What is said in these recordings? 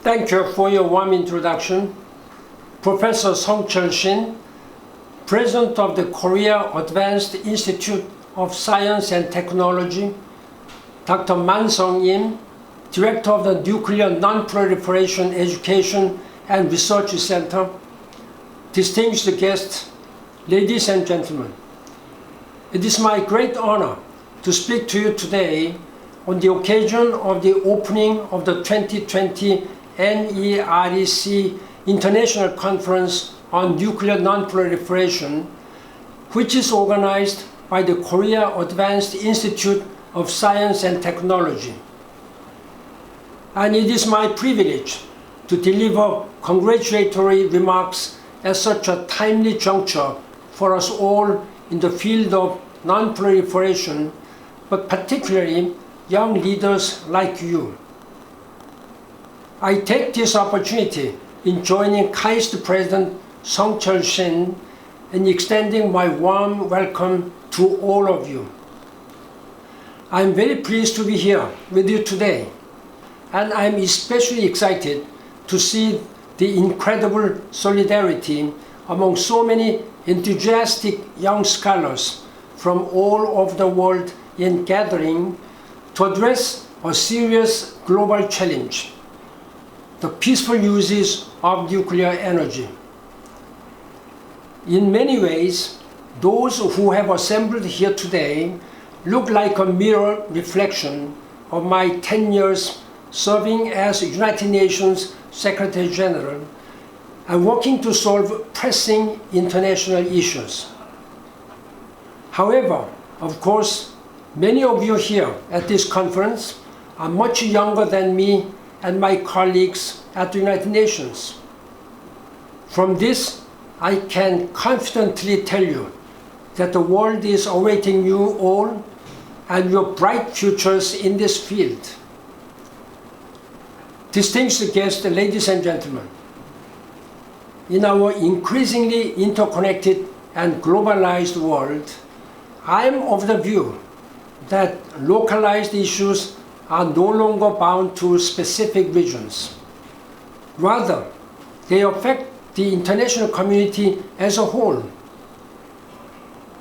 Thank you for your warm introduction. Professor Song-Cheol Shin, President of the Korea Advanced Institute of Science and Technology, Dr. Man Sung-im, Director of the Nuclear Non-Proliferation Education and Research Center, distinguished guests, ladies and gentlemen. It is my great honor to speak to you today on the occasion of the opening of the 2020 NEREC International Conference on Nuclear Non-Proliferation, which is organized by the Korea Advanced Institute of Science and Technology. And it is my privilege to deliver congratulatory remarks at such a timely juncture for us all in the field of non-proliferation, but particularly young leaders like you. I take this opportunity in joining KAIST President Song-Cheol Shin in extending my warm welcome to all of you. I am very pleased to be here with you today, and I am especially excited to see the incredible solidarity among so many enthusiastic young scholars from all over the world in gathering to address a serious global challenge: the peaceful uses of nuclear energy. In many ways, those who have assembled here today look like a mirror reflection of my 10 years serving as United Nations Secretary General and working to solve pressing international issues. However, of course, many of you here at this conference are much younger than me and my colleagues at the United Nations. From this, I can confidently tell you that the world is awaiting you all and your bright futures in this field. Distinguished guests, ladies and gentlemen, in our increasingly interconnected and globalized world, I am of the view that localized issues are no longer bound to specific regions. Rather, they affect the international community as a whole.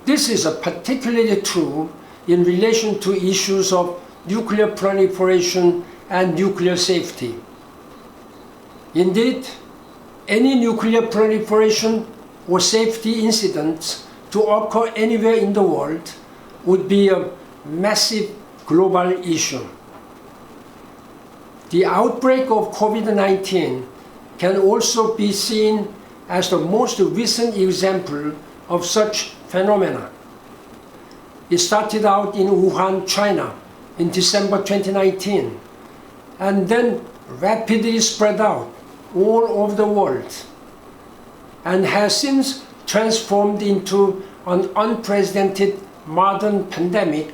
This is particularly true in relation to issues of nuclear proliferation and nuclear safety. Indeed, any nuclear proliferation or safety incidents to occur anywhere in the world would be a massive global issue. The outbreak of COVID-19 can also be seen as the most recent example of such phenomena. It started out in Wuhan, China in December 2019, and then rapidly spread out all over the world, and has since transformed into an unprecedented modern pandemic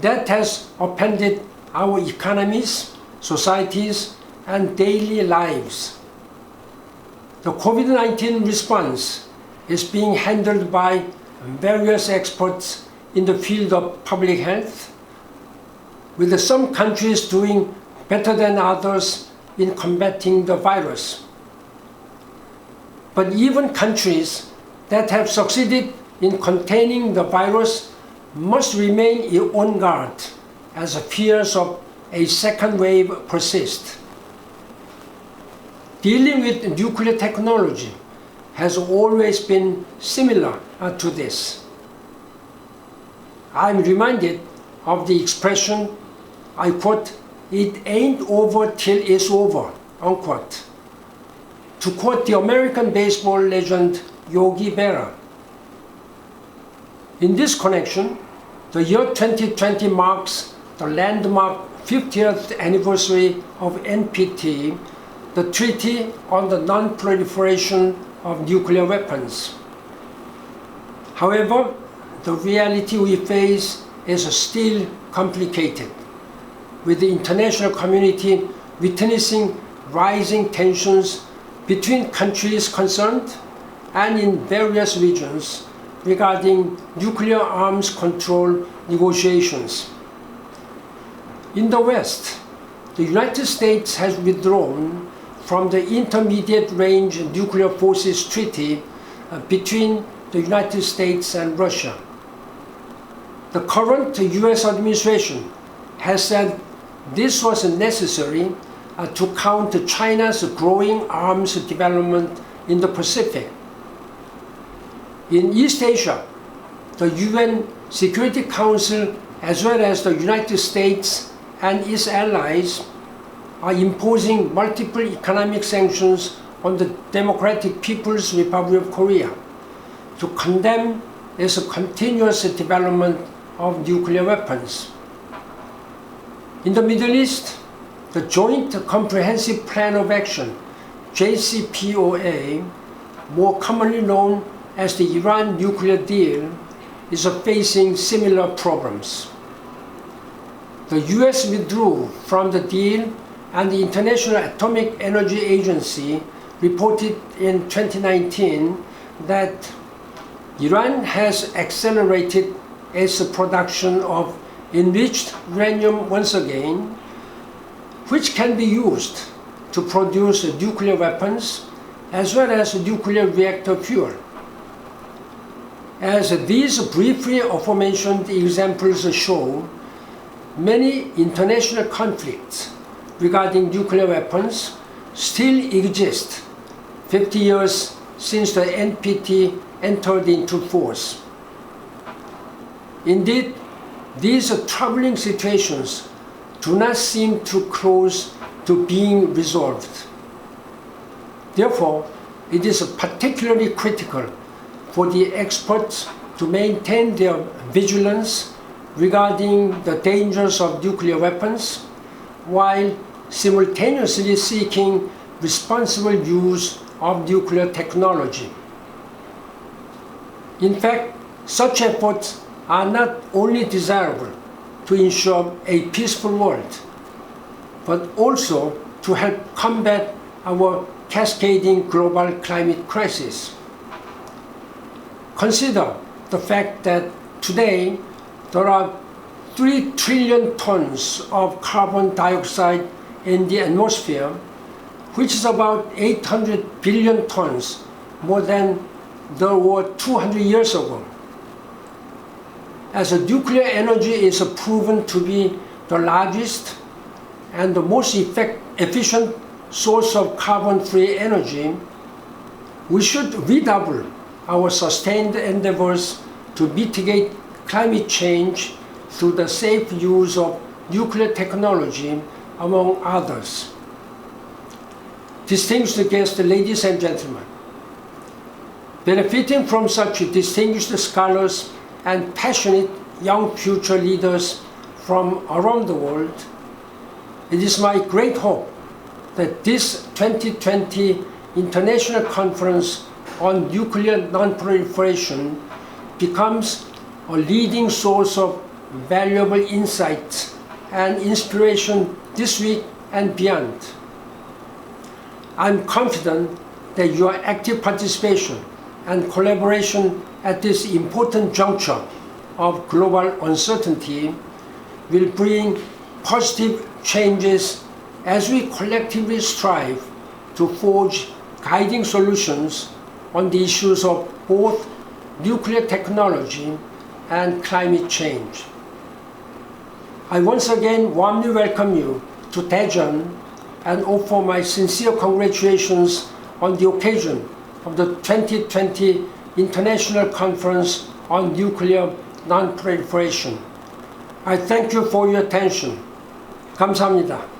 that has upended our economies, societies, and daily lives. The COVID-19 response is being handled by various experts in the field of public health, with some countries doing better than others in combating the virus. But even countries that have succeeded in containing the virus must remain on guard as fears of a second wave persist. Dealing with nuclear technology has always been similar to this. I'm reminded of the expression, I quote, "It ain't over till it's over," unquote, to quote the American baseball legend Yogi Berra. In this connection, the year 2020 marks the landmark 50th anniversary of NPT, the Treaty on the Non-Proliferation of Nuclear Weapons. However, the reality we face is still complicated, with the international community witnessing rising tensions between countries concerned and in various regions regarding nuclear arms control negotiations. In the West, the United States has withdrawn from the Intermediate Range Nuclear Forces Treaty between the United States and Russia. The current US administration has said this was necessary to counter China's growing arms development in the Pacific. In East Asia, the UN Security Council, as well as the United States and its allies, are imposing multiple economic sanctions on the Democratic People's Republic of Korea to condemn its continuous development of nuclear weapons. In the Middle East, the Joint Comprehensive Plan of Action, JCPOA, more commonly known as the Iran nuclear deal, is facing similar problems. The US withdrew from the deal, and the International Atomic Energy Agency reported in 2019 that Iran has accelerated its production of enriched uranium once again, which can be used to produce nuclear weapons as well as nuclear reactor fuel. As these briefly aforementioned examples show, many international conflicts regarding nuclear weapons still exist 50 years since the NPT entered into force. Indeed, these troubling situations do not seem too close to being resolved. Therefore, it is particularly critical for the experts to maintain their vigilance regarding the dangers of nuclear weapons, while simultaneously seeking responsible use of nuclear technology. In fact, such efforts are not only desirable to ensure a peaceful world, but also to help combat our cascading global climate crisis. Consider the fact that today there are 3 trillion tons of carbon dioxide in the atmosphere, which is about 800 billion tons more than there were 200 years ago. As nuclear energy is proven to be the largest and the most efficient source of carbon-free energy, we should redouble our sustained endeavors to mitigate climate change through the safe use of nuclear technology, among others. Distinguished guests, ladies and gentlemen, benefiting from such distinguished scholars and passionate young future leaders from around the world, it is my great hope that this 2020 International Conference on Nuclear Non-Proliferation becomes a leading source of valuable insights and inspiration this week and beyond. I'm confident that your active participation and collaboration at this important juncture of global uncertainty will bring positive changes as we collectively strive to forge guiding solutions on the issues of both nuclear technology and climate change. I once again warmly welcome you to Daejeon and offer my sincere congratulations on the occasion of the 2020 International Conference on Nuclear Non-Proliferation. I thank you for your attention. 감사합니다.